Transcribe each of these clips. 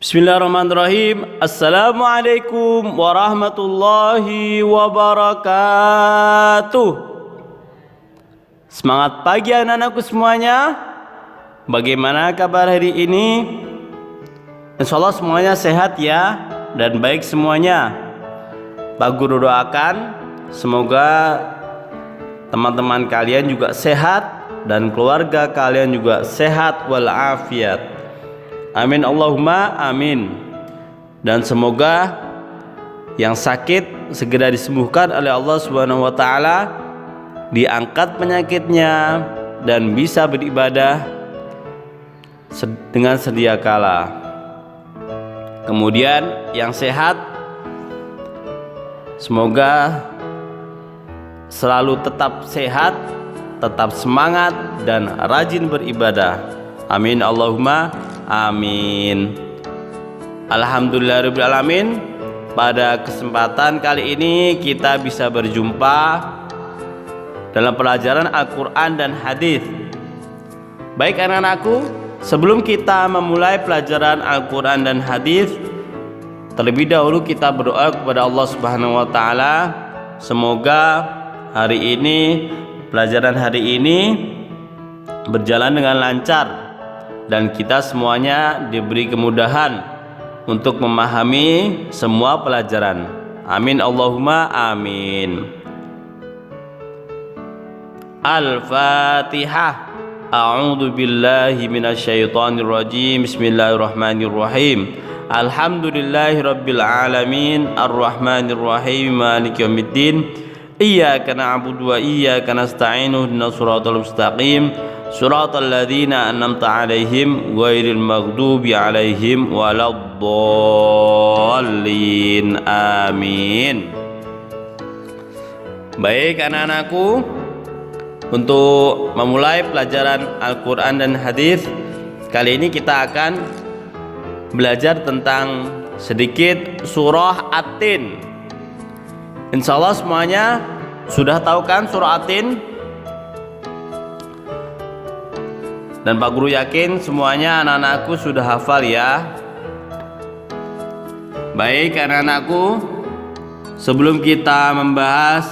Bismillahirrahmanirrahim. Assalamualaikum warahmatullahi wabarakatuh. Semangat pagi anak-anakku semuanya. Bagaimana kabar hari ini? Insyaallah semuanya sehat ya dan baik semuanya. Pak Guru doakan semoga teman-teman kalian juga sehat dan keluarga kalian juga sehat walafiat. Amin Allahumma amin. Dan semoga yang sakit segera disembuhkan oleh Allah Subhanahu wa taala, diangkat penyakitnya dan bisa beribadah dengan sedia kala. Kemudian yang sehat semoga selalu tetap sehat, tetap semangat dan rajin beribadah. Amin Allahumma amin. Alhamdulillahirabbil alamin. Pada kesempatan kali ini kita bisa berjumpa dalam pelajaran Al-Qur'an dan hadis. Baik anak-anakku, sebelum kita memulai pelajaran Al-Qur'an dan hadis, terlebih dahulu kita berdoa kepada Allah Subhanahu wa taala, semoga hari ini, pelajaran hari ini berjalan dengan lancar dan kita semuanya diberi kemudahan untuk memahami semua pelajaran. Amin Allahumma amin. Al-Fatihah. A'udzu billahi minasyaitonir rajim. Bismillahirrahmanirrahim. Alhamdulillahirabbil alamin, arrahmanir rahim, maliki yaumiddin. Iyyaka na'budu wa iyyaka nasta'in. Ihdinas siratal mustaqim. Suratal ladzina an'amta 'alaihim ghairil maghdubi 'alaihim waladdallin. Amin. Baik anak-anakku, untuk memulai pelajaran Al-Qur'an dan hadis, kali ini kita akan belajar tentang sedikit surah At-Tin. Insyaallah semuanya sudah tahu kan surah At-Tin? Dan Pak Guru yakin semuanya anak-anakku sudah hafal ya. Baik anak-anakku, sebelum kita membahas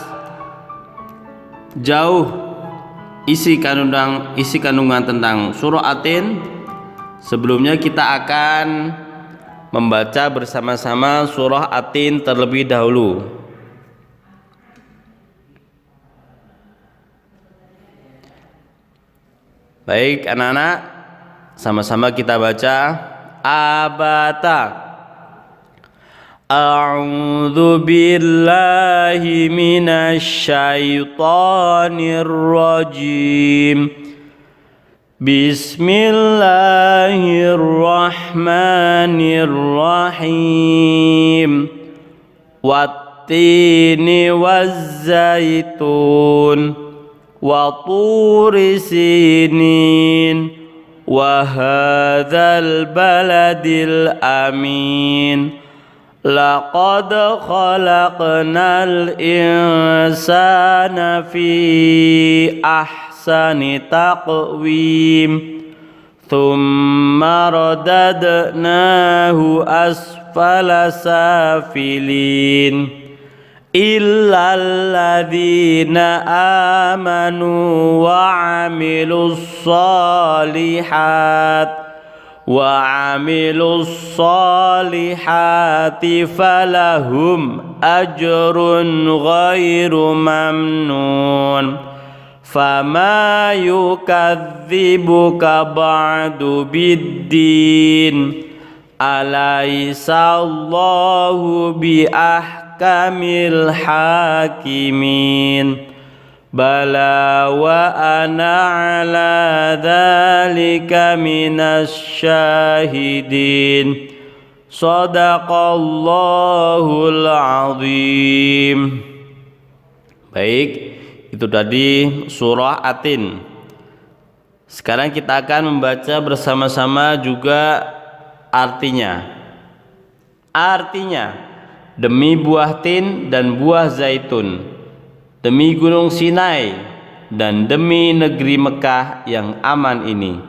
jauh isi kandungan tentang surah At-Tin, sebelumnya kita akan membaca bersama-sama surah At-Tin terlebih dahulu. Baik anak-anak, sama-sama kita baca. Abata. A'udzu billahi minasyaitonir rajim. Bismillahirrahmanirrahim. Wattini wazzaitun wa turi sinin wa hadzal baladil amin. Laqad khalaqnal insana fi ahsani taqwim thumma radadnahu asfala safilin. Illal ladzina amanu wa 'amilus solihati falahum ajrun ghairu mamnun. Fama yukadzibuka ba'du biddin. Alaysa Allahu kamil hakimin. Bala wa ana ala dzalika minas syahidin. Shadaqallahul azim. Baik, itu tadi surah At-Tin. Sekarang kita akan membaca bersama-sama juga artinya. Artinya, demi buah tin dan buah zaitun, demi gunung Sinai dan demi negeri Mekah yang aman ini,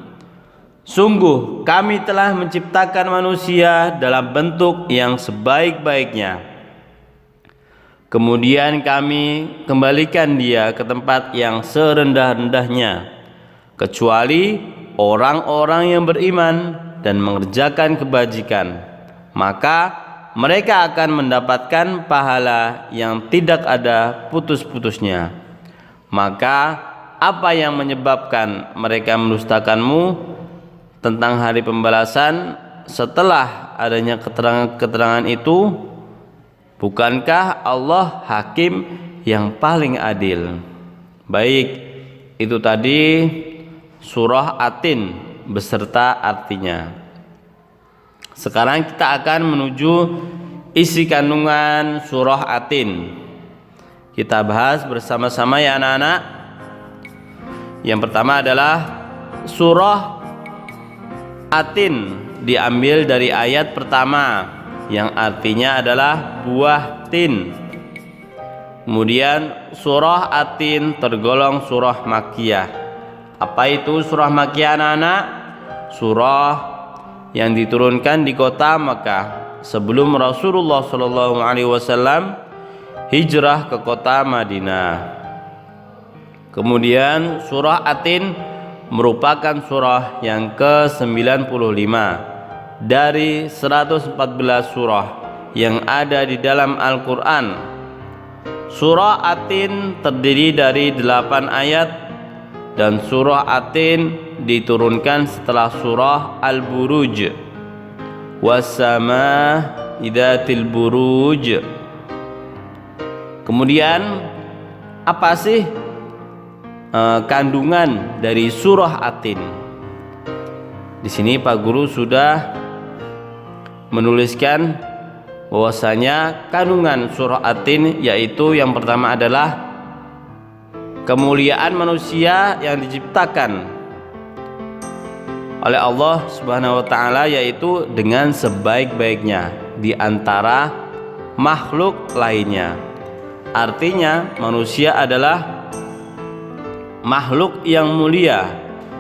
Sungguh kami telah menciptakan manusia dalam bentuk yang sebaik-baiknya. Kemudian kami kembalikan dia ke tempat yang serendah-rendahnya, kecuali orang-orang yang beriman dan mengerjakan kebajikan. Maka mereka akan mendapatkan pahala yang tidak ada putus-putusnya. Maka apa yang menyebabkan mereka mendustakanmu tentang hari pembalasan setelah adanya keterangan-keterangan itu? Bukankah Allah hakim yang paling adil? Baik, itu tadi surah At-Tin beserta artinya. Sekarang kita akan menuju isi kandungan surah At-Tin. Kita bahas bersama-sama ya anak-anak. Yang pertama adalah surah At-Tin diambil dari ayat pertama yang artinya adalah buah tin. Kemudian surah At-Tin tergolong surah Makkiyah. Apa itu surah Makkiyah anak-anak? Surah yang diturunkan di kota Makkah sebelum Rasulullah SAW hijrah ke kota Madinah. Kemudian surah At-Tin merupakan surah yang ke-95 dari 114 surah yang ada di dalam Al-Quran. Surah At-Tin terdiri dari 8 ayat dan surah At-Tin diturunkan setelah surah Al-Buruj, was-samaa idzatil buruj. Kemudian apa sih kandungan dari surah At-Tin? Di sini Pak Guru sudah menuliskan bahwasanya kandungan surah At-Tin yaitu yang pertama adalah kemuliaan manusia yang diciptakan oleh Allah Subhanahu wa taala, yaitu dengan sebaik-baiknya di antara makhluk lainnya. Artinya manusia adalah makhluk yang mulia,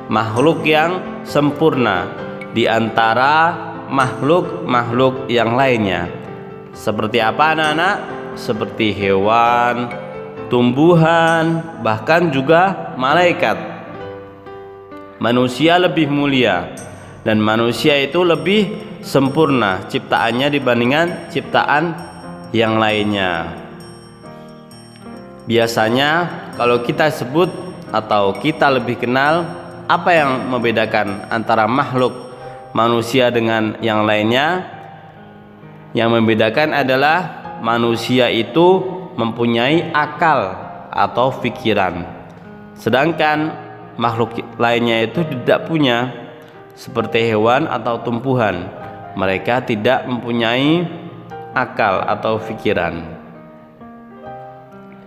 makhluk yang sempurna di antara makhluk-makhluk yang lainnya. Seperti apa anak-anak? Seperti hewan, tumbuhan, bahkan juga malaikat. Manusia lebih mulia dan manusia itu lebih sempurna ciptaannya dibandingkan ciptaan yang lainnya. Biasanya kalau kita sebut atau kita lebih kenal apa yang membedakan antara makhluk manusia dengan yang lainnya? Yang membedakan adalah manusia itu mempunyai akal atau pikiran, sedangkan makhluk lainnya itu tidak punya. Seperti hewan atau tumbuhan, mereka tidak mempunyai akal atau pikiran.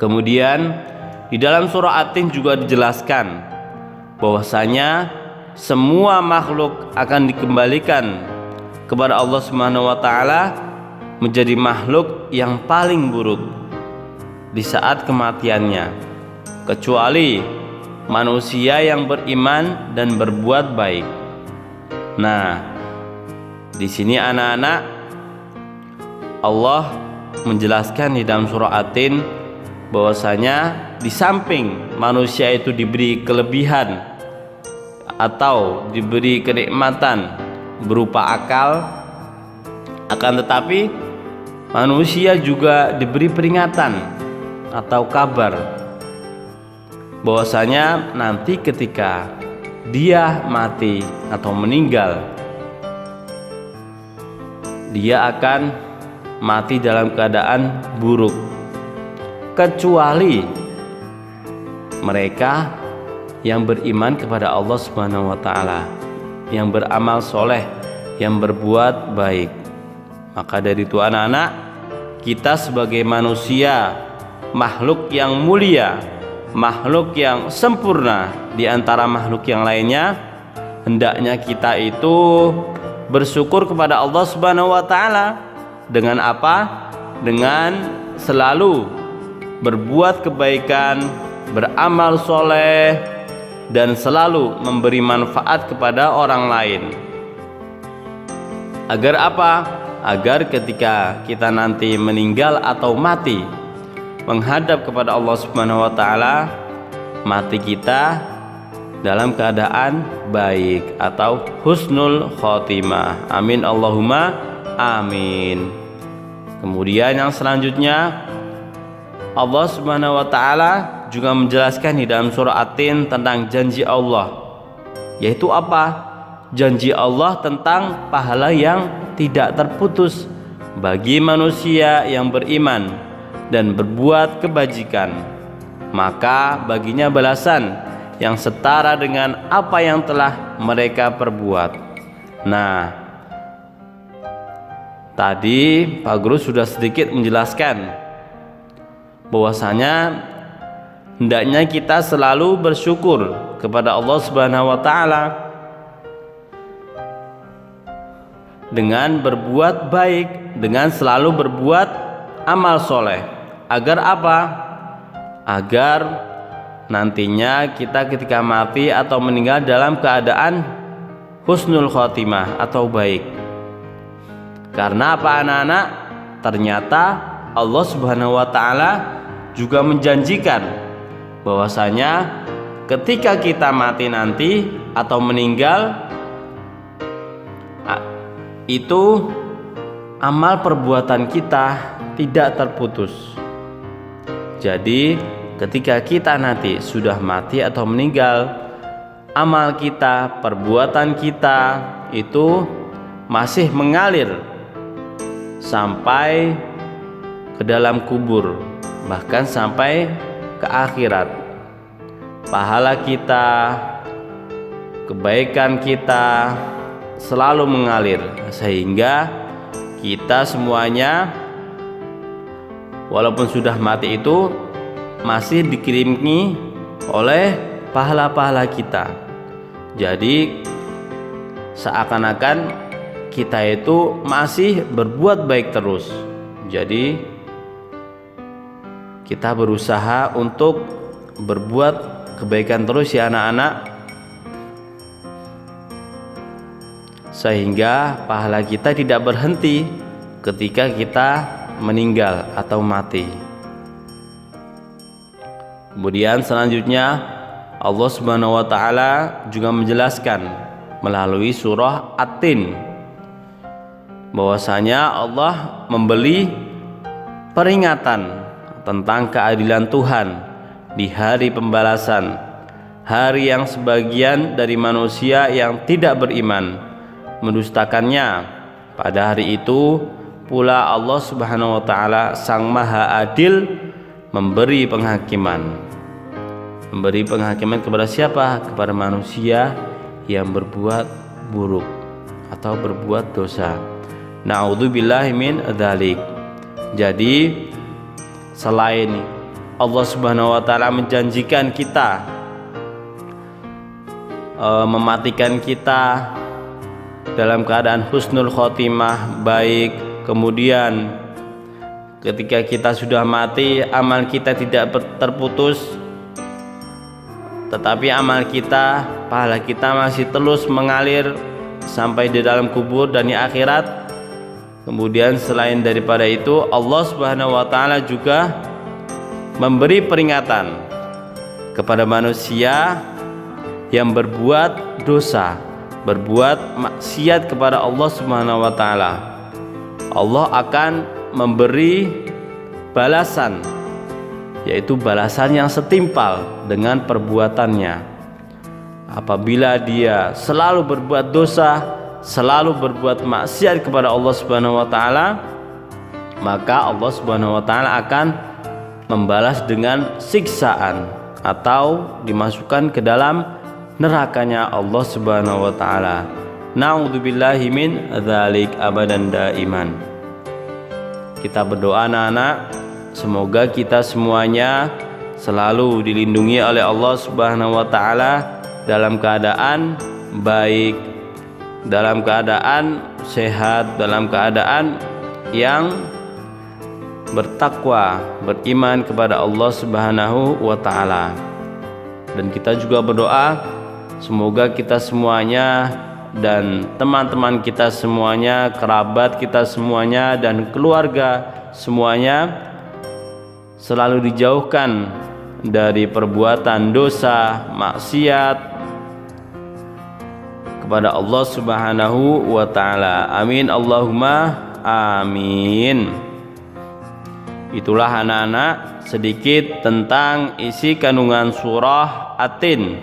Kemudian di dalam surah At-Tin juga dijelaskan bahwasanya semua makhluk akan dikembalikan kepada Allah Subhanahu wa taala menjadi makhluk yang paling buruk di saat kematiannya, kecuali manusia yang beriman dan berbuat baik. Nah, di sini anak-anak Allah menjelaskan di dalam surah At-Tin bahwasanya di samping manusia itu diberi kelebihan atau diberi kenikmatan berupa akal, akan tetapi manusia juga diberi peringatan atau kabar bahwasanya nanti ketika dia mati atau meninggal, dia akan mati dalam keadaan buruk, kecuali mereka yang beriman kepada Allah Subhanahu wa taala, yang beramal soleh, yang berbuat baik. Maka dari itu anak-anak, kita sebagai manusia, makhluk yang mulia, makhluk yang sempurna di antara makhluk yang lainnya, hendaknya kita itu bersyukur kepada Allah Subhanahu wa taala dengan apa? Dengan selalu berbuat kebaikan, beramal soleh, dan selalu memberi manfaat kepada orang lain. Agar apa? Agar ketika kita nanti meninggal atau mati menghadap kepada Allah Subhanahu wa taala, mati kita dalam keadaan baik atau husnul khotimah. Amin Allahumma amin. Kemudian yang selanjutnya, Allah Subhanahu wa taala juga menjelaskan di dalam surah At-Tin tentang janji Allah, yaitu apa? Janji Allah tentang pahala yang tidak terputus bagi manusia yang beriman dan berbuat kebajikan, maka baginya balasan yang setara dengan apa yang telah mereka perbuat. Nah, tadi Pak Guru sudah sedikit menjelaskan bahwasanya hendaknya kita selalu bersyukur kepada Allah Subhanahu wa taala dengan berbuat baik, dengan selalu berbuat amal soleh. Agar apa? Agar nantinya kita ketika mati atau meninggal dalam keadaan husnul khotimah atau baik. Karena apa anak-anak? Ternyata Allah Subhanahu wa taala juga menjanjikan bahwasanya ketika kita mati nanti atau meninggal, itu amal perbuatan kita tidak terputus. Jadi ketika kita nanti sudah mati atau meninggal, amal kita, perbuatan kita itu masih mengalir sampai ke dalam kubur, bahkan sampai ke akhirat. Pahala kita, kebaikan kita selalu mengalir, sehingga kita semuanya walaupun sudah mati itu masih dikirimi oleh pahala-pahala kita. Jadi seakan-akan kita itu masih berbuat baik terus. Jadi kita berusaha untuk berbuat kebaikan terus ya anak-anak, sehingga pahala kita tidak berhenti ketika kita meninggal atau mati. Kemudian selanjutnya Allah Subhanahu wa taala juga menjelaskan melalui surah At-Tin bahwasanya Allah memberi peringatan tentang keadilan Tuhan di hari pembalasan, hari yang sebagian dari manusia yang tidak beriman mendustakannya. Pada hari itu pula Allah Subhanahu wa taala Sang Maha Adil memberi penghakiman. Memberi penghakiman kepada siapa? Kepada manusia yang berbuat buruk atau berbuat dosa. Na'udzubillahi min dzalik. Jadi selain Allah Subhanahu wa taala menjanjikan kita, mematikan kita dalam keadaan husnul khotimah baik, kemudian ketika kita sudah mati amal kita tidak terputus, tetapi amal kita, pahala kita masih terus mengalir sampai di dalam kubur dan di akhirat. Kemudian selain daripada itu, Allah Subhanahu wa taala juga memberi peringatan kepada manusia yang berbuat dosa, berbuat maksiat kepada Allah Subhanahu wa taala. Allah akan memberi balasan, yaitu balasan yang setimpal dengan perbuatannya. Apabila dia selalu berbuat dosa, selalu berbuat maksiat kepada Allah Subhanahu wa taala, maka Allah Subhanahu wa taala akan membalas dengan siksaan atau dimasukkan ke dalam nerakanya Allah Subhanahu wa taala. Na'udzubillahi min dzalik abadan daiman. Kita berdoa anak-anak, semoga kita semuanya selalu dilindungi oleh Allah Subhanahu wa taala dalam keadaan baik, dalam keadaan sehat, dalam keadaan yang bertakwa, beriman kepada Allah Subhanahu wa taala. Dan kita juga berdoa semoga kita semuanya dan teman-teman kita semuanya, kerabat kita semuanya, dan keluarga semuanya selalu dijauhkan dari perbuatan dosa, maksiat kepada Allah Subhanahu wa ta'ala. Amin Allahumma amin. Itulah anak-anak sedikit tentang isi kandungan surah At-Tin.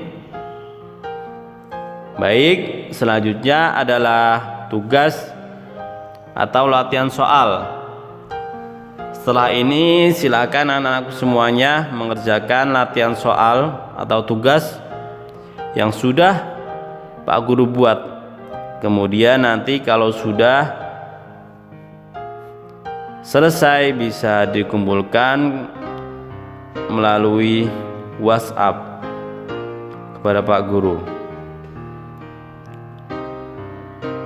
Baik, selanjutnya adalah tugas atau latihan soal. Setelah ini silakan anak-anakku semuanya mengerjakan latihan soal atau tugas yang sudah Pak Guru buat. Kemudian nanti kalau sudah selesai bisa dikumpulkan melalui WhatsApp kepada Pak Guru.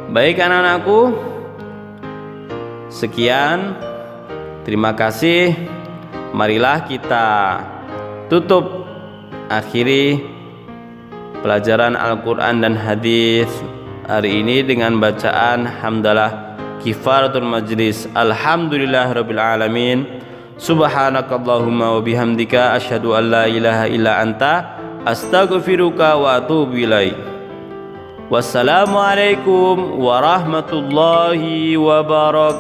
Baik anak-anakku, sekian, terima kasih. Marilah kita akhiri pelajaran Al-Quran dan Hadis hari ini dengan bacaan hamdalah kifaratul majlis. Alhamdulillahirabbil alamin. Subhanakallahumma wa bihamdika asyhadu an la ilaha illa anta astaghfiruka wa atubu ilaik. Wassalamualaikum warahmatullahi wabarakatuh.